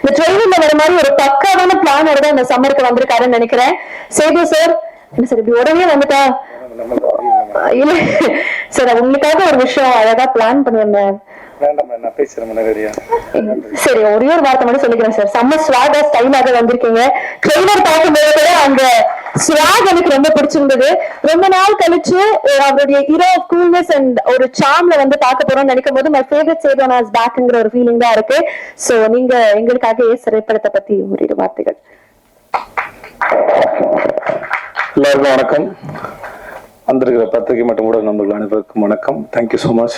இந்த ட்ரெயினிங்ல வர மாதிரி ஒரு பக்காவான பிளானோட தான் இந்த சம்மருக்கு வந்திருக்காருன்னு நினைக்கிறேன். சேது சார், என்ன சார் இப்படி உடனே வந்துட்டா? இல்ல சார், உங்களுக்காக ஒரு விஷயம் அழகா பிளான் பண்ணியிருந்தேன். சரி, ஒரே ஒரு வார்த்தை மட்டும் சொல்லிக்கிறேன் சார். செம்ம ஸ்வாகா ஸ்டைலாக வந்திருக்கீங்க. ட்ரெய்லர் பார்க்கும்போது கூட அந்த ஸ்வாக் எனக்கு ரொம்ப பிடிச்சிருந்தது. ரொம்ப நாள் கழிச்சு அவருடைய ஹீரோ ஆஃப் கூல்னஸ் அண்ட் ஒரு சார்ம்ல வந்து பார்க்க போறோம்னு நினைக்கும் போது மை ஃபேவரட் சேதோனா இஸ் பேக்ங்கிற ஒரு ஃபீலிங் தான் இருக்கு. சோ நீங்க எங்களுக்காக திரைப்படத்தை பத்தி ஒரு வார்த்தைகள். எல்லாருக்கும் வணக்கம். வந்திருக்கிற பத்திரிகை மற்றும் ஊடக நண்பர்கள் அனைவருக்கும் வணக்கம். Thank you so much.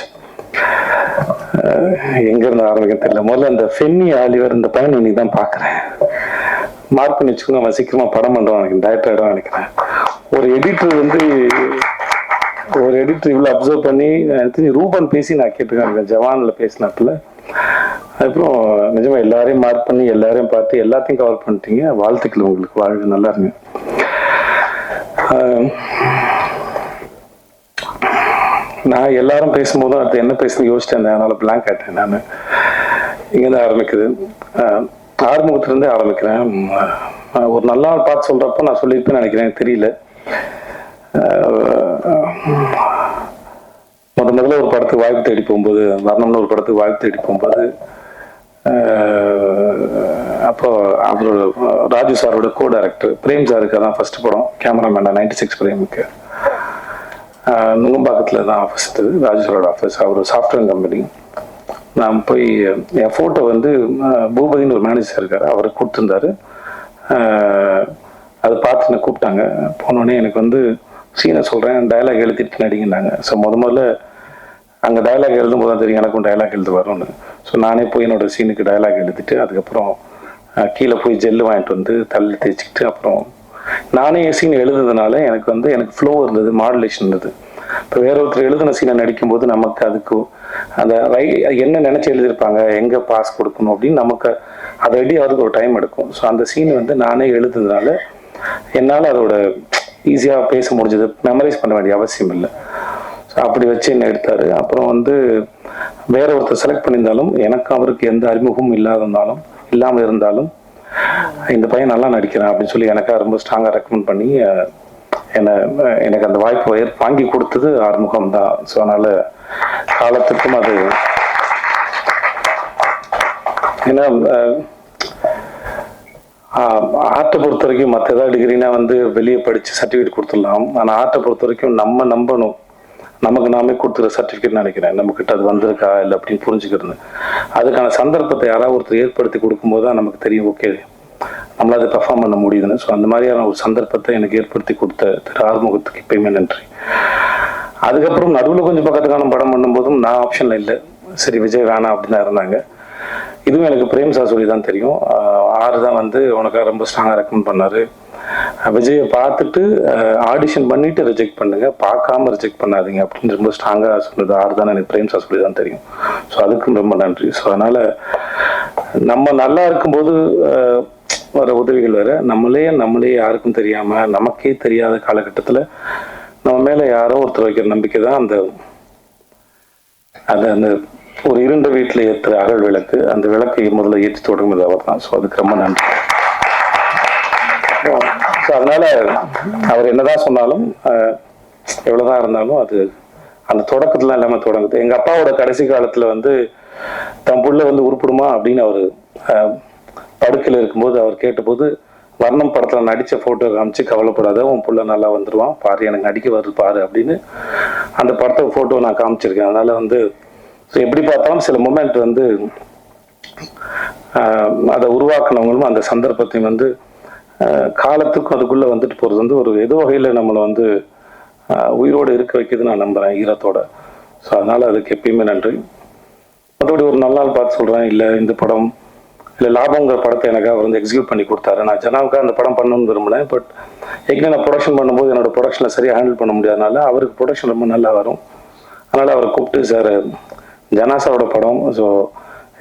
எங்க இருந்து ஆரம்பிக்க தெரியல. முதல்ல இந்த ஃபென்னி ஆலிவர் இந்த பையன் இன்னைக்கு தான் பாக்குறேன். மார்க் பண்ணி வச்சுக்கணும். அவன் சீக்கிரமா படம் பண்றான், எனக்கு டைரக்டர் ஆயிடும் நினைக்கிறேன். ஒரு எடிட்டர் இவ்வளவு அப்சர்வ் பண்ணி ரூபன் பேசி நான் கேட்டுருக்கேன் ஜவான்ல பேசினாப்புல. அதுக்கப்புறம் நிஜமா எல்லாரையும் மார்க் பண்ணி எல்லாரையும் பார்த்து எல்லாத்தையும் கவர் பண்ணிட்டீங்க. வாழ்த்துக்கள் உங்களுக்கு. வாழ்க்கை நல்லா இருங்க. நான் எல்லாரும் பேசும்போது அடுத்து என்ன பேசுன்னு யோசிச்சேன். அதனால பிளாங்க் ஆயிட்டேன். நான் இங்கேருந்து ஆரம்பிக்குது. ஆரம்பத்திலிருந்தே ஆரம்பிக்கிறேன். ஒரு நல்ல நாள் பார்த்து சொல்றப்ப நான் சொல்லியிருப்பேன்னு நினைக்கிறேன், தெரியல. முதல்ல ஒரு படத்துக்கு வாய்ப்பு தேடி போகும்போது, வர்ணம்னு ஒரு படத்துக்கு வாய்ப்பு தேடி போகும்போது, அப்போ அவரோட ராஜு சாரோட கோ டைரக்டர் பிரேம் சாருக்கு தான் ஃபர்ஸ்ட் படம். கேமராமேன் 96 பிரேமுக்கு நுங்கம்பாக்கத்தில் தான் ஆஃபீஸ் இருக்குது, ராஜு சாரோட ஆஃபீஸ். அவர் சாஃப்ட்வேர் கம்பெனி. நான் போய் என் ஃபோட்டோ வந்து பூபதினு ஒரு மேனேஜர் இருக்கார், அவருக்கு கொடுத்துருந்தாரு. அதை பார்த்து என்னை கூப்பிட்டாங்க. போனோடனே எனக்கு வந்து சீனை சொல்கிறேன், டைலாக் எழுதிட்டு நடிங்கன்னாங்க. ஸோ முதல்ல அங்கே டைலாக் எழுதும் போது தான் தெரியும் எனக்கும் டைலாக் எழுத வரும்னு. ஸோ நானே போய் என்னோட சீனுக்கு டைலாக் எழுதிட்டு அதுக்கப்புறம் கீழே போய் ஜெல்லு வாங்கிட்டு வந்து தள்ளி தேய்ச்சிக்கிட்டு அப்புறம் நானே சீன் எழுதுனதுனால எனக்கு ஃப்ளோ இருந்தது, மாடுலேஷன் இருந்தது. இப்போ வேற ஒருத்தர் எழுதின சீனை நடிக்கும்போது நமக்கு அதுக்கு அந்த என்ன நினைச்சு எழுதியிருப்பாங்க, எங்கே பாஸ் கொடுக்கணும் அப்படின்னு நமக்கு அதை ரெடி ஆகிறதுக்கு ஒரு டைம் எடுக்கும். ஸோ அந்த சீன் வந்து நானே எழுதுனதுனால என்னால் அதோட ஈஸியாக பேச முடிஞ்சது. மெமரைஸ் பண்ண வேண்டிய அவசியம் இல்லை. ஸோ அப்படி வச்சு என்ன எடுத்தார். அப்புறம் வந்து வேற ஒருத்தர் செலக்ட் பண்ணியிருந்தாலும் எனக்கு அவருக்கு எந்த அறிமுகமும் இல்லாமல் இருந்தாலும் இந்த பையன் நல்லா நடிக்கிறான் அப்படின்னு சொல்லி எனக்காக ரொம்ப ஸ்ட்ராங்காக ரெக்கமெண்ட் பண்ணி எனக்கு அந்த வாய்ப்பு வாங்கி கொடுத்தது ஆறுமுகம் தான். ஸோ அதனால காலத்துக்கும் அது ஏன்னா ஆர்ட்டை பொறுத்த வரைக்கும் மற்ற ஏதாவது டிகிரினா வந்து வெளியே படித்து சர்டிஃபிகேட் கொடுத்துடலாம். ஆனால் ஆர்ட்டை பொறுத்த வரைக்கும் நம்ம நம்பணும், நமக்கு நாமே கொடுத்துற சர்டிஃபிகேட் நினைக்கிறேன். நம்மக்கிட்ட அது வந்திருக்கா இல்லை அப்படின்னு புரிஞ்சுக்கிறது. அதுக்கான சந்தர்ப்பத்தை யாராவது ஒருத்தர் ஏற்படுத்தி கொடுக்கும்போது தான் நமக்கு தெரியும், ஓகே நம்மளால் அதை பெர்ஃபார்ம் பண்ண முடியுதுன்னு. ஸோ அந்த மாதிரியான ஒரு சந்தர்ப்பத்தை எனக்கு ஏற்படுத்தி கொடுத்த திரு ஆறுமுகத்துக்கு எப்பயுமே நன்றி. அதுக்கப்புறம் நடுவில் கொஞ்சம் பக்கத்துக்கான படம் பண்ணும்போதும் நான் ஆப்ஷனில் இல்லை, சரி விஜய் வேணாம் அப்படின்னு தான் இருந்தாங்க. இதுவும் எனக்கு பிரேம் சார் சொல்லி தான் தெரியும். ஆறு தான் வந்து உனக்காக ரொம்ப ஸ்ட்ராங்காக ரெக்கமெண்ட் பண்ணார். விஜயை பார்த்துட்டு ஆடிஷன் பண்ணிட்டு ரிஜெக்ட் பண்ணுங்க, பார்க்காம ரிஜெக்ட் பண்ணாதீங்க அப்படின்னு ரொம்ப ஸ்ட்ராங்காக சொன்னது ஆறு தான் எனக்கு பிரேம் சார் சொல்லி தான் தெரியும். ஸோ அதுக்கும் ரொம்ப நன்றி. ஸோ அதனால நம்ம நல்லா இருக்கும்போது வர உதவிகள் வேற, நம்மளே யாருக்கும் தெரியாம நமக்கே தெரியாத காலகட்டத்தில் நம்ம மேல யாரோ ஒருத்தர் வைக்கிற நம்பிக்கை தான் அந்த அந்த ஒரு இருண்ட வீட்டில் ஏற்றுற அகல் விளக்கு. அந்த விளக்கை முதல்ல ஏற்றி தொடங்குவது அவர் தான். ஸோ அதுக்கு ரொம்ப நன்றி. ஸோ அதனால அவர் என்னதான் சொன்னாலும் எவ்வளவுதான் இருந்தாலும் அது அந்த தொடக்கத்துல இல்லாம தொடங்குது. எங்க அப்பாவோட கடைசி காலத்துல வந்து தன் புள்ள வந்து உருப்பிடுமா அப்படின்னு அவர் படுக்கையில் இருக்கும்போது அவர் கேட்டபோது வர்ணம் படத்துல நடிச்ச போட்டோ காமிச்சு, கவலைப்படாத உன் புள்ள நல்லா வந்துருவான் பாரு, எனக்கு நடிக்க வருது பாரு அப்படின்னு அந்த படத்தை போட்டோ நான் காமிச்சிருக்கேன். அதனால வந்து எப்படி பார்த்தாலும் சில மொமெண்ட் வந்து அதை உருவாக்குனவங்களும் அந்த சந்தர்ப்பத்தையும் வந்து காலத்துக்கும் அதுக்குள்ள வந்துட்டு போறது வந்து ஒரு ஏதோ வகையில நம்மளை வந்து உயிரோடு இருக்க வைக்குதுன்னு நான் நம்புறேன் ஈரத்தோட. ஸோ அதனால அதுக்கு எப்பயுமே நன்றி. அதோட ஒரு நல்ல நாள் பார்த்து சொல்றேன், இல்லை இந்த படம் இல்லை லாபங்கிற படத்தை எனக்கு அவர் வந்து எக்ஸிக்யூட் பண்ணி கொடுத்தாரு. நான் ஜனாவுக்காக அந்த படம் பண்ணணும்னு விரும்பினேன். பட் ஏற்கனவே நான் ப்ரொடக்ஷன் பண்ணும்போது என்னோட ப்ரொடக்ஷனை சரியாக ஹேண்டில் பண்ண முடியாதனால அவருக்கு ப்ரொடக்ஷன் ரொம்ப நல்லா வரும். அதனால அவரை கூப்பிட்டு, சார் ஜனாசாவோட படம், ஸோ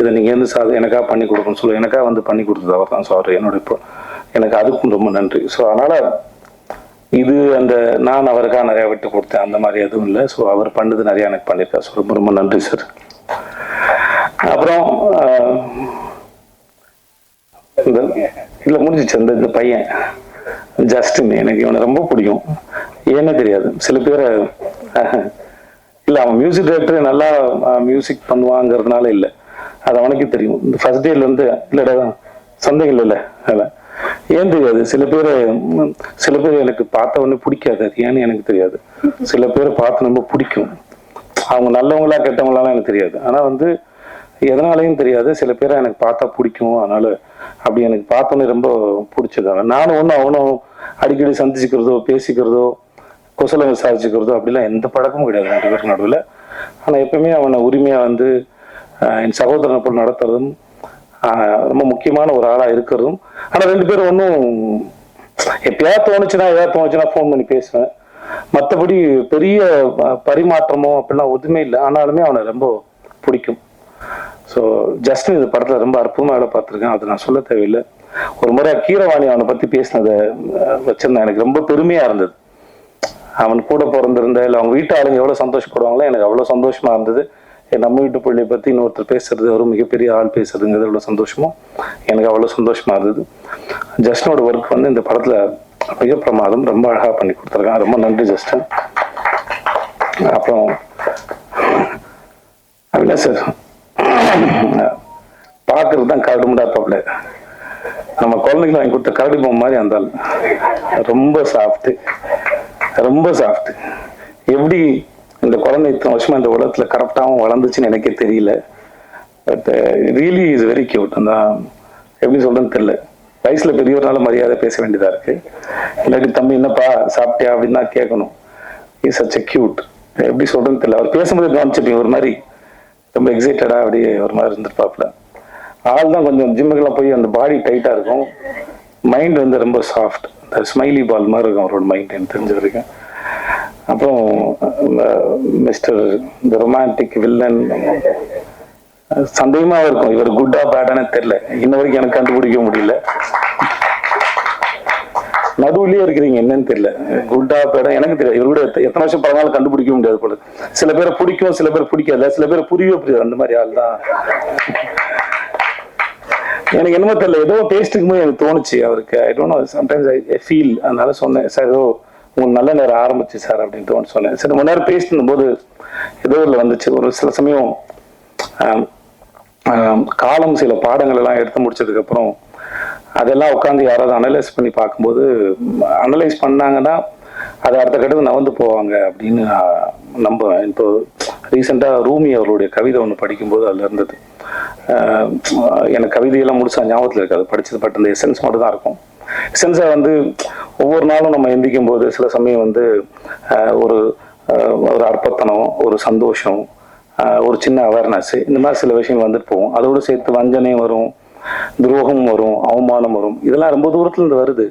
இதை நீங்கள் வந்து சார் எனக்காக பண்ணி கொடுக்கணும்னு சொல்லி எனக்காக வந்து பண்ணி கொடுத்தது அவர் தான். ஸோ அவர் என்னோட இப்போ எனக்கு அதுக்கும் ரொம்ப நன்றி. ஸோ அதனால இது அந்த நான் அவருக்காக நிறையா விட்டு கொடுத்தேன் அந்த மாதிரி எதுவும் இல்லை. ஸோ அவர் பண்ணது நிறையா எனக்கு பண்ணியிருக்காரு. ஸோ ரொம்ப ரொம்ப நன்றி சார். அப்புறம் இந்த இல்லை முடிஞ்சிச்சு. இந்த பையன் ஜஸ்டின், எனக்கு இவனை ரொம்ப பிடிக்கும். ஏன்னே தெரியாது. சில பேரை இல்லை, அவன் மியூசிக் டைரக்டர் நல்லா மியூசிக் பண்ணுவாங்கிறதுனால இல்லை, அது அவனுக்கு தெரியும். இந்த ஃபர்ஸ்ட் டேல இருந்து இல்லடா சந்தேகம் இல்லை அதில். ஏன் தெரியாது, சில பேர் எனக்கு பார்த்த உடனே பிடிக்காது. அது ஏன்னு எனக்கு தெரியாது. சில பேரை பார்த்து ரொம்ப பிடிக்கும். அவங்க நல்லவங்களா கெட்டவங்களாலாம் எனக்கு தெரியாது. ஆனால் வந்து எதனாலையும் தெரியாது, சில பேரை எனக்கு பார்த்தா பிடிக்கும். அதனால அப்படி எனக்கு பார்த்தோன்னே ரொம்ப பிடிச்சது. நானும் ஒன்றும் அவனும் அடிக்கடி சந்திச்சுக்கிறதோ பேசிக்கிறதோ குசலம் விசாரிச்சுக்கிறதோ அப்படிலாம் எந்த பழக்கமும் கிடையாது 2 பேருக்கு நடுவில். ஆனால் எப்பவுமே அவனை உரிமையாக வந்து என் சகோதரனை போல் நடத்துறதும் ரொம்ப முக்கியமான ஒரு ஆளாக இருக்கிறதும். ஆனால் 2 பேரும் ஒன்றும் எப்பயாவது தோணுச்சுன்னா ஃபோன் பண்ணி பேசுவேன். மற்றபடி பெரிய பரிமாற்றமோ அப்படிலாம் ஒதுமே இல்லை. ஆனாலுமே அவனை ரொம்ப பிடிக்கும். ஸோ ஜஸ்டின் இந்த படத்தில் ரொம்ப அற்புதமாக வேலை பார்த்துருக்கேன். அது நான் சொல்ல தேவையில்லை. ஒரு முறை கீரவாணி அவனை பற்றி பேசினதை வச்சிருந்தேன். எனக்கு ரொம்ப பெருமையாக இருந்தது. அவன் கூட பிறந்திருந்த இல்லை அவங்க வீட்டு ஆளுங்க எவ்வளோ சந்தோஷப்படுவாங்களோ எனக்கு அவ்வளோ சந்தோஷமா இருந்தது. நம்ம வீட்டு பிள்ளையை பற்றி இன்னொருத்தர் பேசுறது, ஒரு மிகப்பெரிய ஆள் பேசுறதுங்கிறது எவ்வளோ சந்தோஷமோ எனக்கு அவ்வளோ சந்தோஷமா இருந்தது. ஜஸ்டினோட ஒர்க் வந்து இந்த படத்தில் மிக பிரமாதம். ரொம்ப அழகாக பண்ணி கொடுத்துருக்கான். ரொம்ப நன்றி ஜஸ்டின். அப்புறம் அப்படின்னா சார் பார்க்கறது தான் கரடு முடாப்பாப்ல. நம்ம குழந்தைங்களை வாங்கி கொடுத்த கரடி பொம்மை மாதிரி இருந்தாலும் ரொம்ப சாஃப்ட். எப்படி இந்த குழந்தை இத்தனை வருஷமா இந்த உலகத்துல கரெக்டாகவும் வளர்ந்துச்சுன்னு எனக்கே தெரியல. But really is very cute. அந்த எப்படி சொல்றேன்னு தெரியல. வயசுல பெரியவர்னால மரியாதை பேச வேண்டியதா இருக்கு. இல்லாட்டி தம்பி என்னப்பா சாப்பிட்டியா அப்படின்னு தான் கேட்கணும். Is such a cute. எப்படி சொல்றேன்னு தெரியல. அவர் பேசும்போது கவனிச்சிருப்பீங்க, ஒரு மாதிரி ரொம்ப எக்ஸைட்டடா அப்படியே ஒரு மாதிரி இருந்திருப்பாப்புல. ஆள் தான் கொஞ்சம் ஜிம்முக்கெல்லாம் போய் அந்த பாடி டைட்டா இருக்கும். மைண்ட் வந்து ரொம்ப சாஃப்ட். இந்த ஸ்மைலி பால் மாதிரி இருக்கும் அவரோட மைண்ட், எனக்கு தெரிஞ்ச வரைக்கும். அப்புறம் மிஸ்டர் இந்த ரொமான்டிக் வில்லன் சந்தேகமா இருக்கும். இவர் குட்டா பேடானே தெரியல. இன்ன வரைக்கும் எனக்கு கண்டுபிடிக்க முடியல. நடுவுலயே இருக்கிறீங்க, என்னன்னு தெரியல. குட்டா பேடா எனக்கு தெரியல. இவரோட எத்தனை வருஷம் பரவாயில்ல கண்டுபிடிக்க முடியாது போல. சில பேரை பிடிக்கும், சில பேர் பிடிக்காது, சில பேரை புரியவே புரியாது. அந்த மாதிரி ஆள் தான் எனக்கு. என்னமோ தெரியல, ஏதோ டேஸ்ட்டுக்கு போது எனக்கு தோணுச்சு அவருக்கு. I don't know, sometimes I feel. அதனால சொன்னேன், சார் ஏதோ உங்களுக்கு நல்ல நேரம் ஆரம்பிச்சு சார் அப்படின்னு தோணு சொன்னேன். சரி, ரொம்ப நேரம் பேசிட்டு போது ஏதோ இல்லை வந்துச்சு. ஒரு சில சமயம் காலம் சில பாடங்கள் எல்லாம் எடுத்து முடிச்சதுக்கு அப்புறம் அதெல்லாம் உட்காந்து யாராவது அனலைஸ் பண்ணி பார்க்கும்போது, அனலைஸ் பண்ணாங்கன்னா அது அடுத்த கட்டத்துக்கு நகர்ந்து போவாங்க அப்படின்னு நம்புவேன். இப்போ ரீசெண்டாக ரூமி அவருடைய கவிதை ஒன்று படிக்கும்போது அதில் இருந்தது. எனக்கு கவிதையெல்லாம் முடிச்சா ஞாபகத்தில் இருக்காது, படிச்சது. பட் அந்த எசன்ஸ் மட்டும் தான் இருக்கும். எசன்ஸை வந்து ஒவ்வொரு நாளும் நம்ம எந்திக்கும் போது சில சமயம் வந்து ஒரு அற்பத்தனம், ஒரு சந்தோஷம், ஒரு சின்ன அவேர்னஸ், இந்த மாதிரி சில விஷயங்கள் வந்துட்டு போகும். அதோடு சேர்த்து வஞ்சனையும் வரும், துரோகம் வரும், அவமானம் வரும். இதெல்லாம் ரொம்ப தூரத்துல இருந்து வருது.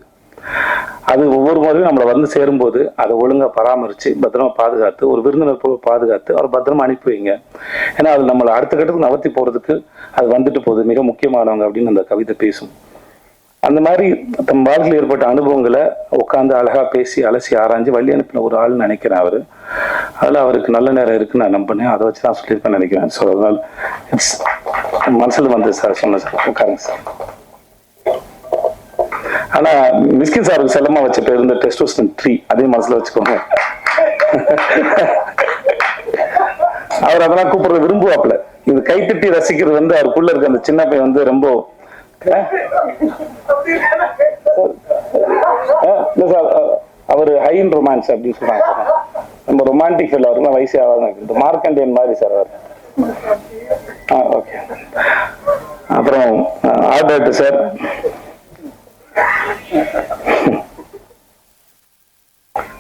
அது ஒவ்வொரு முறையும் நம்மளை வந்து சேரும்போது அதை ஒழுங்கா பராமரிச்சு பத்திரமா பாதுகாத்து, ஒரு விருந்தினர் போல பாதுகாத்து அவர் பத்திரமா அனுப்பி வைங்க. ஏன்னா அது நம்மளை அடுத்த கட்டத்துக்கு நகர்த்தி போறதுக்கு அது வந்துட்டு போகுது, மிக முக்கியமானவங்க அப்படின்னு அந்த கவிதை பேசும். அந்த மாதிரி தம் வாழ்க்கையில் ஏற்பட்ட அனுபவங்களை உட்காந்து அழகா பேசி அலசி ஆராய்ஞ்சு வழி அனுப்பின ஒரு ஆள்னு நினைக்கிறேன் அவரு. அதில் அவருக்கு நல்ல நேரம் இருக்குன்னு நான் நம்பினேன். அதை வச்சு தான் சொல்லியிருப்பேன்னு நினைக்கிறேன். ஸோ அதனால மனசுல வந்து சார் சொன்னேன். சார் உட்காருங்க சார். ஆனா மிஸ்கின் சாருக்கு செல்லமா வச்ச பேர் இந்த டெஸ்டோஸ்டரோன் ட்ரீ, அதே மனசுல வச்சுக்கோங்க. அவர் அதெல்லாம் கூப்பிடுறது விரும்புவாப்புல. இது கைத்தட்டி ரசிக்கிறது வந்து அவருக்குள்ள இருக்க அந்த சின்ன பையன் வந்து ரொம்ப அவர் ஹை இன் ரொமான்ஸ் அப்படின்னு சொல்றாங்க. ரொம்ப ரொமான்டிக் ஃபீல். அவருக்குலாம் வயசே ஆகாது. மார்க்கண்டியன் மாதிரி சார் அவர். ஓகே. அப்புறம் ஆர்டர் சார்,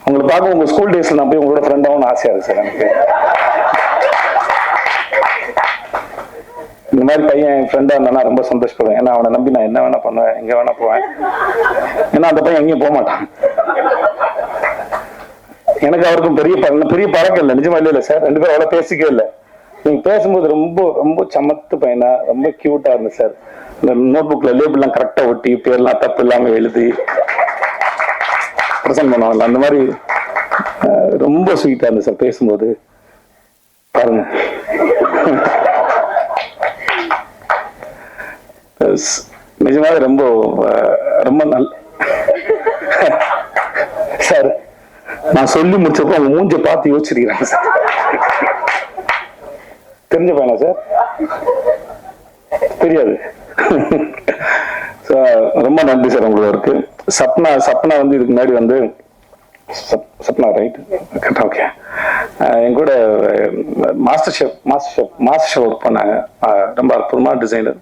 உங்களை பார்க்க உங்க ஸ்கூல் டேஸ்ல நான் போய் உங்களோட ஃப்ரெண்டாகவும் ஆசையா இருக்கு சார் எனக்கு. இந்த மாதிரி பையன் என் ஃப்ரெண்டா இருந்தானா ரொம்ப சந்தோஷப்படுவேன். ஏன்னா அவனை நம்பி நான் என்ன வேணா பண்ணுவேன், எங்க வேணா போவேன். ஏன்னா அந்த பையன் எங்கேயும் போக மாட்டான். எனக்கு அவருக்கும் பெரிய பழக்கம் இல்லை, நிஜமா இல்லை சார். 2 பேரும் அவ்வளோ பேசிக்கவே இல்லை. நீங்க பேசும்போது ரொம்ப ரொம்ப சமத்து பையனா, ரொம்ப கியூட்டா இருந்தது சார். இந்த நோட் புக்ல லேபிள்லாம் கரெக்டா ஒட்டி பேர்லாம் தப்பு இல்லாம எழுதி பிரசன்ட் பண்ணுவாங்கல்ல, அந்த மாதிரி ரொம்ப ஸ்வீட்டா இருந்தது சார் பேசும்போது. பாருங்க, நிஜமாக ரொம்ப ரொம்ப சார் நான் சொல்லி முடிச்சப்போ அவங்க மூஞ்ச பார்த்து யோசிச்சிருக்கிறாங்க சார். தெரிஞ்ச பையனா சார்? தெரியாது. ரொம்ப நன்றி சார் உங்களுக்கு இருக்கு. சப்னா வந்து இதுக்கு முன்னாடி வந்து சப்னா ரைட் ஓகே என் கூட மாஸ்டர் ஷெஃப் ஒர்க் பண்ணாங்க. ரொம்ப அற்புதமான டிசைனர்.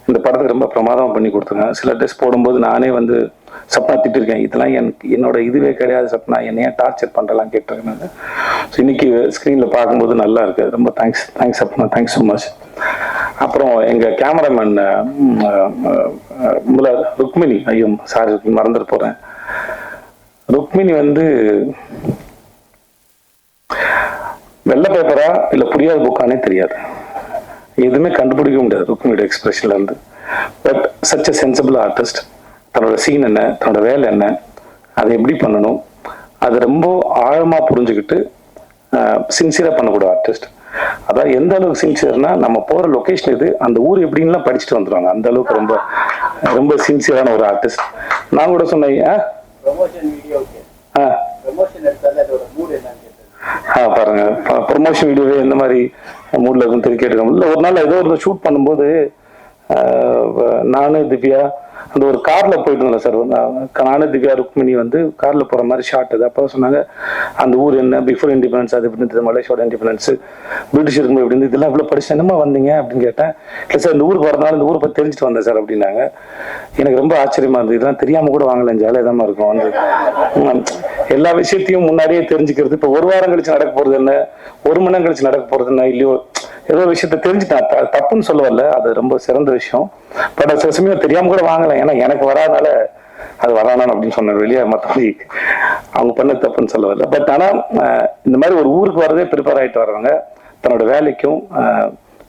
இந்த படத்துக்கு ரொம்ப பிரமாதம் பண்ணி கொடுத்துருங்க. சில ட்ரெஸ் போடும்போது நானே வந்து சப்னா திட்டிருக்கேன், இதெல்லாம் என்னோட இதுவே கிடையாது சப்னா, என்னைய டார்ச்சர் பண்றலாம் கேட்டிருக்கேன் நான். ஸோ இன்னைக்கு ஸ்க்ரீன்ல பார்க்கும்போது நல்லா இருக்கு. ரொம்ப thanks Sapna, thanks so much. அப்புறம் எங்க கேமராமேன் ருக்மிணி, ஐயோ சாரி மறந்துட்டு போறேன். ருக்மிணி வந்து வெள்ளை பேப்பரா இல்ல புரியாத புக்கானே தெரியாது, எதுவுமே கண்டுபிடிக்க முடியாது ருக்மிணியோட எக்ஸ்பிரஷன்ல இருந்து. But such a sensible artist. தன்னோட சீன் என்ன, தன்னோட வேலை என்ன, அதை எப்படி பண்ணணும், அதை ரொம்ப ஆழமா புரிஞ்சுக்கிட்டு சின்சியரா பண்ணக்கூடிய ஆர்டிஸ்ட். அதாவது எந்த அளவுக்கு சின்சியர்னா, நம்ம போற லொகேஷன் இது, அந்த ஊர் எப்படின்லாம் படிச்சுட்டு வந்துருவாங்க. அந்த அளவுக்கு ரொம்ப ரொம்ப சின்சியரான ஒரு ஆர்டிஸ்ட். நான் கூட சொன்னேன் பாருங்க ப்ரொமோஷன் வீடியோவே எந்த மாதிரி மூட்ல இருக்குன்னு தெரிஞ்சு கேட்டுருக்கோம். இல்லை ஒரு நாள் ஏதோ ஒரு ஷூட் பண்ணும்போது நானு திவ்யா அந்த ஒரு கார்ல போயிட்டு இருந்தேன் சார். நானு திவ்யா ருக்மிணி வந்து கார்ல போற மாதிரி ஷார்ட் அது. அப்போ சொன்னாங்க அந்த ஊர் என்ன, பிஃபோர் இண்டிபெண்டன்ஸ் அது எப்படி, மலேசியாவோட இண்டிபெண்டன்ஸ், பிரிட்டிஷ் இருக்கும்போது எப்படி இதெல்லாம் இவ்வளோ படிச்சு என்னமா வந்தீங்க அப்படின்னு கேட்டேன். இல்லை சார் இந்த ஊருக்கு வரனால இந்த ஊரை பற்றி தெரிஞ்சுட்டு வந்தேன் சார் அப்படின்னாங்க. எனக்கு ரொம்ப ஆச்சரியமா இருந்தது. இதெல்லாம் தெரியாம கூட வாங்கலாம், ஜாலியாக தான் இருக்கும். வந்து எல்லா விஷயத்தையும் முன்னாடியே தெரிஞ்சுக்கிறது. இப்போ ஒரு வாரம் கழிச்சு நடக்க போறது என்ன, ஒரு மணி நேரம் கழிச்சு நடக்க போறது என்ன, இல்லையோ ஏதோ விஷயத்த தெரிஞ்சுட்டேன். தப்புன்னு சொல்ல வரல, அது ரொம்ப சிறந்த விஷயம். பட் சில சமயம் தெரியாம கூட வாங்கலாம், ஏன்னா எனக்கு வராதனால அது வரானான் அப்படின்னு சொன்ன வெளியே, மற்றபடி அவங்க பண்ண தப்புன்னு சொல்ல வரல. பட் ஆனா இந்த மாதிரி ஒரு ஊருக்கு வரதே ப்ரிப்பேர் ஆகிட்டு வர்றவங்க தன்னோட வேலைக்கும்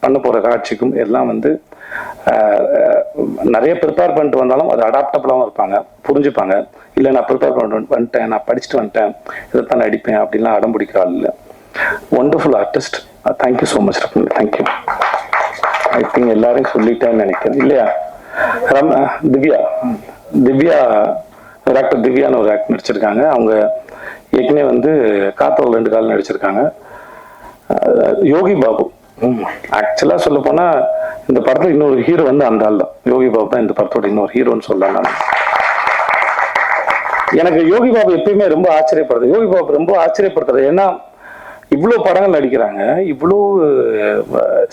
பண்ண போற காட்சிக்கும் எல்லாம் வந்து நிறைய ப்ரிப்பேர் பண்ணிட்டு வந்தாலும் அது அடாப்டபிளாகவும் இருப்பாங்க, புரிஞ்சுப்பாங்க. இல்லை நான் ப்ரிப்பேர் பண்ணிட்டு வந்துட்டேன், நான் படிச்சுட்டு வந்துட்டேன், இதைத்தான் நான் அடிப்பேன் அப்படின்லாம் அடம் பிடிக்கிற ஆள் இல்லை. Wonderful artist. Thank you so much Ratna, thank you. I think எல்லாரையும் சொல்லிட்டேன்னு நினைக்கிறேன் இல்லையா? திவ்யா டாக்டர் திவ்யான்னு ஒரு ஆக்ட் நடிச்சிருக்காங்க. அவங்க ஏற்கனவே வந்து காத்தோல் 2 கால் நடிச்சிருக்காங்க. யோகி பாபு ஆக்சுவலா சொல்ல போனா இந்த படத்துல இன்னொரு ஹீரோ வந்து அந்த ஆள் தான். யோகி பாபு தான் இந்த படத்தோட இன்னொரு ஹீரோன்னு சொல்லலாம் நான். எனக்கு யோகி பாபு எப்பயுமே ரொம்ப ஆச்சரியப்படுறது. யோகி பாபு ரொம்ப ஆச்சரியப்படுறது ஏன்னா இவ்வளோ படங்கள் நடிக்கிறாங்க, இவ்வளோ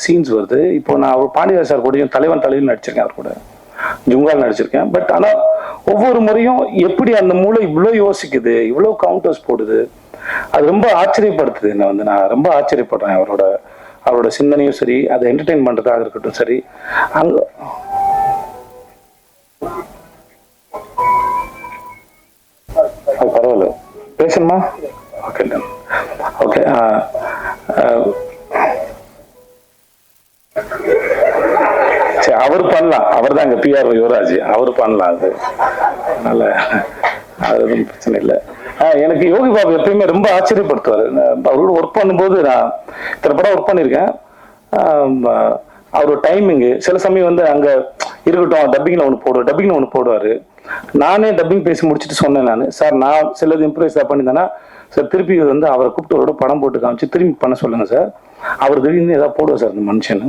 சீன்ஸ் வருது. இப்போ நான் அவர் பாண்டியராஜ் சார் கூட தலைவன் நடிச்சிருக்கேன், அவர் கூட ஜுங்கால் நடிச்சிருக்கேன். பட் ஆனா ஒவ்வொரு முறையும் எப்படி அந்த மூளை இவ்வளோ யோசிக்குது, இவ்வளோ கவுண்டர்ஸ் போடுது, அது ரொம்ப ஆச்சரியப்படுத்துது என்ன. வந்து நான் ரொம்ப ஆச்சரியப்படுறேன் அவரோட சிந்தனையும் சரி, அதை என்டர்டெயின் பண்றதாக இருக்கட்டும் சரி. அங்க பரவாயில்ல பேசணுமா? Okay okay. சரி அவர் பண்ணலாம், அவர் தான் இங்க பிஆர் யுவராஜ், அவர் பண்ணலாம். அது அதனால அது ஒன்றும் பிரச்சனை இல்லை. எனக்கு யோகி பாபு எப்பயுமே ரொம்ப ஆச்சரியப்படுத்துவார். அவரோட ஒர்க் பண்ணும்போது நான் இத்தனை படம் ஒர்க் பண்ணியிருக்கேன். அவரோட டைமிங்கு சில சமயம் வந்து அங்க இருக்கட்டும், டப்பிங்ல ஒன்று போடுவாரு. நானே டப்பிங் பேசி முடிச்சுட்டு சொன்னேன் நான், சார் நான் சிலது இம்ப்ரூவைஸ் பண்ணியிருந்தேன்னா சார் திருப்பி வந்து அவரை கூப்பிட்டு அவரோட படம் போட்டு காமிச்சு திரும்பி பண்ண சொல்லுங்க சார், அவர் திடீர்னு ஏதாவது போடுவார் சார் இந்த மனுஷன்.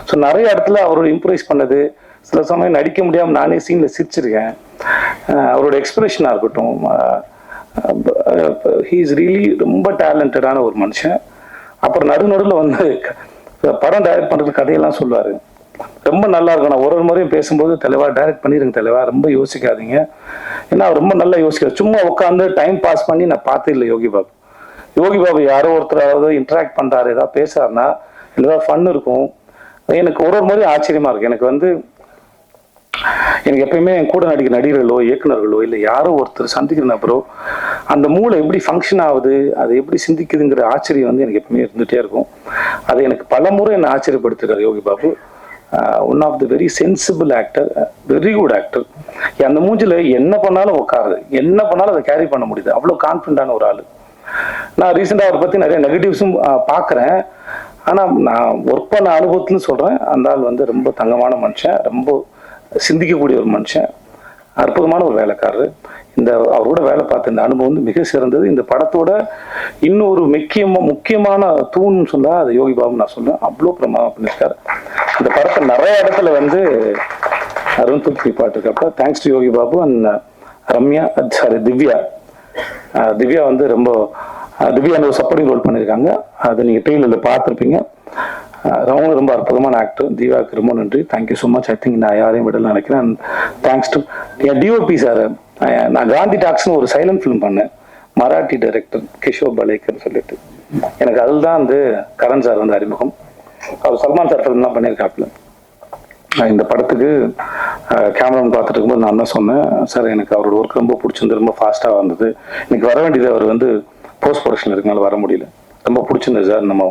ஸோ நிறைய இடத்துல அவரோட இம்ப்ரூவைஸ் பண்ணது, சில சமயம் நடிக்க முடியாமல் நானே சீன்ல சிரிச்சிருக்கேன். அவரோட எக்ஸ்பிரஷனா இருக்கட்டும், ஹீ இஸ் ரியலி ரொம்ப டேலண்டடான ஒரு மனுஷன். அப்புறம் நடுநடுவில் வந்து படம் டைரக்ட் பண்றது கதையெல்லாம் சொல்லுவாரு, ரொம்ப நல்லா இருக்கும். நான் ஒரு முறையும் பேசும்போது தலைவா டைரக்ட் பண்ணிருங்க தலைவா, ரொம்ப யோசிக்காதீங்க. ஏன்னா ரொம்ப நல்லா யோசிக்காது. சும்மா உட்காந்து டைம் பாஸ் பண்ணி நான் பார்த்தே இல்லை யோகி பாபு யாரோ ஒருத்தராவது இன்டராக்ட் பண்றாரு, ஏதாவது பேசுறாருன்னா ஏதாவது ஃபன் இருக்கும். எனக்கு ஒரு முறையும் ஆச்சரியமா இருக்கு. எனக்கு எப்பயுமே என் கூட நடிக்கிற நடிகர்களோ இயக்குநர்களோ இல்லை யாரோ ஒருத்தர் சந்திக்கிற நபரோ அந்த மூளை எப்படி ஃபங்க்ஷன் ஆகுது, அதை எப்படி சிந்திக்குதுங்கிற ஆச்சரியம் வந்து எனக்கு எப்பவுமே இருந்துகிட்டே இருக்கும். அது எனக்கு பல முறை என்னை ஆச்சரியப்படுத்திருக்காரு Yogi Babu. One of the very sensible actor, very good actor. அந்த மூஞ்சில என்ன பண்ணாலும் உட்காருது, என்ன பண்ணாலும் அதை கேரி பண்ண முடியுது, அவ்வளோ கான்ஃபிடண்டான ஒரு ஆள். நான் ரீசெண்டாக அவரை பற்றி நிறைய நெகட்டிவ்ஸும் பார்க்குறேன். ஆனால் நான் ஒர்க் பண்ண அனுபவத்துன்னு சொல்கிறேன், அந்த ஆள் வந்து ரொம்ப தங்கமான மனுஷன், ரொம்ப சிந்திக்கக்கூடிய ஒரு மனுஷன், அற்புதமான ஒரு வேலைக்காரர். இந்த அவரோட வேலை பார்த்த இந்த அனுபவம் வந்து மிக சிறந்தது. இந்த படத்தோட இன்னொரு முக்கியமான தூண்னு சொன்னா அது யோகி பாபு நான் சொல்லுவேன். அவ்வளோ பிரமாதம் பண்ணியிருக்காரு. இந்த படத்தை நிறைய இடத்துல வந்து அருண் தூக்கி பாட்டுருக்கப்ப thanks to Yogi Babu and Ramya, sorry Divya வந்து ரொம்ப திவ்யா ஒரு சப்போர்ட்டிங் ரோல் பண்ணியிருக்காங்க. அது நீங்கள் ட்ரெயிலரில் பார்த்துருப்பீங்க. அவங்க ரொம்ப அற்புதமான ஆக்டர். திவ்யாவுக்கு ரொம்ப நன்றி. Thank you so much. I think நான் யாரையும் விடல நினைக்கிறேன். Thanks to N DOP sir. நான் காந்தி டாக்ஸ்னு ஒரு சைலண்ட் ஃபிலிம் பண்ணேன். மராட்டி டைரக்டர் கிஷோர் பலேக்கர் சொல்லிட்டு. எனக்கு அதில் தான் வந்து கரண் சார் வந்து அறிமுகம். அவர் சல்மான் சார் ஃபிலிம்லாம் பண்ணியிருக்காப்புல. இந்த படத்துக்கு கேமராமேன் பார்த்துட்டு இருக்கும்போது நான் தான் சொன்னேன், சார் எனக்கு அவரோட ஒர்க் ரொம்ப பிடிச்சிருந்து, ரொம்ப ஃபாஸ்ட்டாக வந்தது. எனக்கு வர வேண்டியது அவர் வந்து போஸ்ட் ப்ரொடக்ஷன் இருக்கனால வர முடியல. ரொம்ப பிடிச்சிருந்தது சார், நம்ம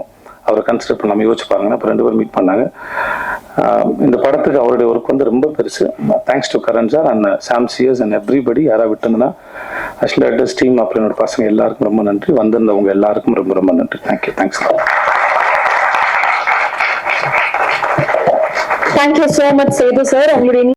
அவரை கன்சிடர் பண்ண நம்ம யோசிச்சு பாருங்கன்னா இப்போ 2 பேரும் மீட் பண்ணாங்க. இந்த படத்துக்கு அவருடைய ஒர்க் வந்து ரொம்ப பெருசு. Thanks to Karan sir and Sam cheers and everybody. யாராவது விட்டுருந்தா அஸ்லட்டஸ் டீம் அப்புறம் என்னோட பசங்க எல்லாருக்கும் ரொம்ப நன்றி. வந்திருந்தவங்க எல்லாருக்கும் ரொம்ப ரொம்ப நன்றி. Thank you. Thanks. Thank you so much, Sethu sir. உங்களுடைய